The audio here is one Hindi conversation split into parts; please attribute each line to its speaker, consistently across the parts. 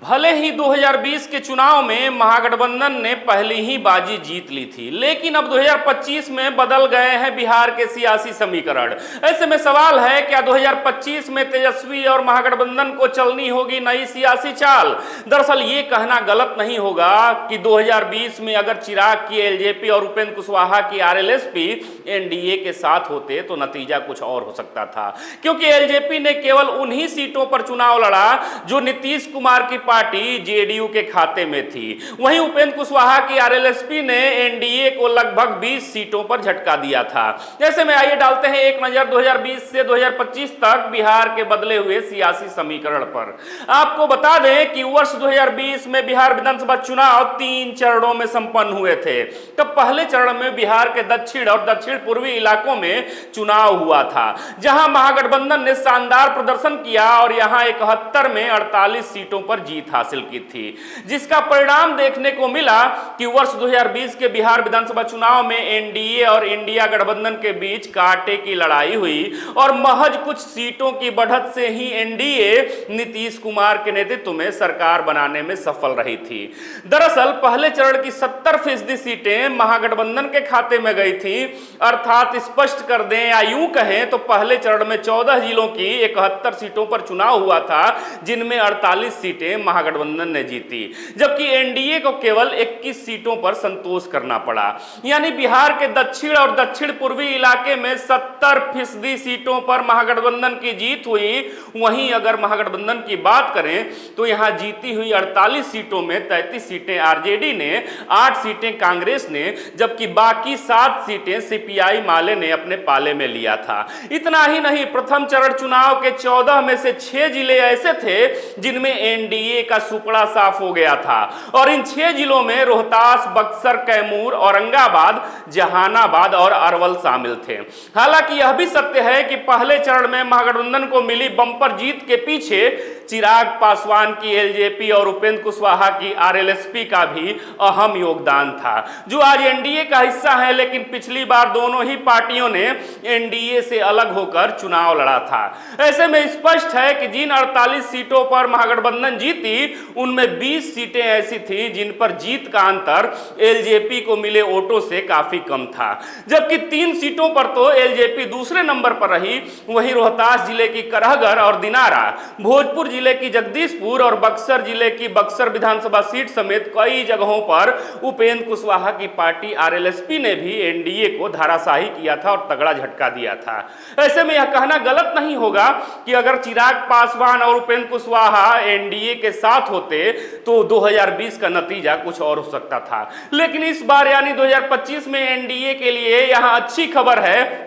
Speaker 1: भले ही 2020 के चुनाव में महागठबंधन ने पहली ही बाजी जीत ली थी, लेकिन अब 2025 में बदल गए हैं बिहार के सियासी समीकरण। ऐसे में सवाल है, क्या 2025 में तेजस्वी और महागठबंधन को चलनी होगी नई सियासी चाल? दरअसल ये कहना गलत नहीं होगा कि 2020 में अगर चिराग की एलजेपी और उपेंद्र कुशवाहा की आरएलएसपी एनडीए के साथ होते तो नतीजा कुछ और हो सकता था, क्योंकि एलजेपी ने केवल उन्हीं सीटों पर चुनाव लड़ा जो नीतीश कुमार की पार्टी जेडीयू के खाते में थी। वहीं उपेंद्र कुशवाहा की आरएलएसपी ने एनडीए को लगभग 20 सीटों पर झटका दिया था। ऐसे में आइए डालते हैं एक नजर 2020 से 2025 तक बिहार के बदले हुए सियासी समीकरण पर। आपको बता दें कि वर्ष 2020 में बिहार विधानसभा चुनाव 3 चरणों में संपन्न हुए थे। तब पहले चरण में बिहार के दक्षिण और दक्षिण पूर्वी इलाकों में चुनाव हुआ था, जहां महागठबंधन ने शानदार प्रदर्शन किया और यहां 71 में 48 सीटों पर जीत हासिल की थी, जिसका परिणाम देखने को मिला कि वर्ष 2020 के बिहार विधानसभा चुनाव में एनडीए और इंडिया गठबंधन के बीच कांटे की लड़ाई हुई और महज कुछ सीटों की बढ़त से ही एनडीए नीतीश कुमार के नेतृत्व में सरकार बनाने में सफल रही थी। दरअसल पहले चरण की 70% सीटें महागठबंधन के खाते में गई थी, अर्थात स्पष्ट कर दें या यूं कहें तो पहले चरण में 14 जिलों की 71 सीटों पर चुनाव हुआ था, जिनमें 48 सीटें महागठबंधन ने जीती, जबकि एनडीए को केवल 21 सीटों पर संतोष करना पड़ा। यानी बिहार के दक्षिण और दक्षिण पूर्वी इलाके में 70% सीटों पर महागठबंधन की जीत हुई। वहीं अगर महागठबंधन की बात करें तो यहां जीती हुई 48 सीटों में 33 सीटें आरजेडी ने, 8 सीटें कांग्रेस ने, जबकि बाकी 7 सीटें सीपीआई माले ने अपने पाले में लिया था। इतना ही नहीं, प्रथम चरण चुनाव के 14 में से 6 जिले ऐसे थे जिनमें एनडीए का सुपड़ा साफ हो गया था, और इन 6 जिलों में रोहतास, बक्सर, कैमूर, औरंगाबाद, जहानाबाद और अरवल शामिल थे। हालांकि यह भी सत्य है कि पहले चरण में महागठबंधन को मिली बम्पर जीत के पीछे चिराग पासवान की एलजेपी और उपेंद्र कुशवाहा की आरएलएसपी का भी अहम योगदान था, जो आज एनडीए का हिस्सा है। लेकिन पिछली बार दोनों ही पार्टियों ने एनडीए से अलग होकर चुनाव लड़ा था। ऐसे में स्पष्ट है कि जिन 48 सीटों पर महागठबंधन जीती, उनमें 20 सीटें ऐसी थी जिन पर जीत का अंतर एलजेपी को मिले वोटों से काफी कम था, जबकि 3 सीटों पर तो एलजेपी दूसरे नंबर पर रही। वहीं रोहतास जिले की करहगर और दिनारा, भोजपुर जिले की जगदीशपुर और बक्सर जिले की बक्सर विधानसभा सीट समेत कई जगहों पर उपेंद्र कुशवाहा की पार्टी आरएलएसपी ने भी एनडीए को धराशायी किया था और तगड़ा झटका दिया था। ऐसे में यह कहना गलत नहीं होगा कि अगर चिराग पासवान और उपेंद्र कुशवाहा एनडीए के साथ होते तो 2020 का नतीजा कुछ और हो सकता था। लेकिन इस बार यानी 2025 में एनडीए के लिए यहां अच्छी खबर है,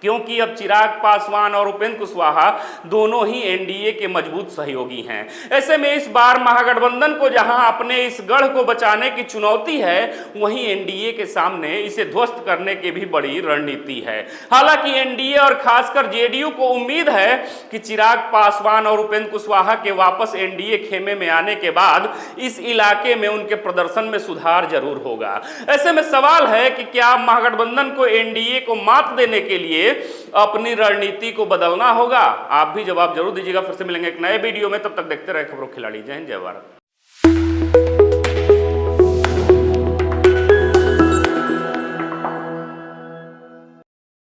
Speaker 1: क्योंकि अब चिराग पासवान और उपेंद्र कुशवाहा दोनों ही एनडीए के मजबूत सहयोगी हैं। ऐसे में इस बार महागठबंधन को जहां अपने इस गढ़ को बचाने की चुनौती है, वहीं एनडीए के सामने इसे ध्वस्त करने की भी बड़ी रणनीति है। हालांकि एनडीए और खासकर जेडीयू को उम्मीद है कि चिराग पासवान और उपेंद्र कुशवाहा के वापस एनडीए खेमे में आने के बाद इस इलाके में उनके प्रदर्शन में सुधार जरूर होगा। ऐसे में सवाल है कि क्या महागठबंधन को एनडीए को मात देने के लिए अपनी रणनीति को बदलना होगा? आप भी जवाब जरूर दीजिएगा। फिर से मिलेंगे एक नए वीडियो में, तब तक देखते रहे खबरों खिलाड़ी। जय हिंद, जय भारत।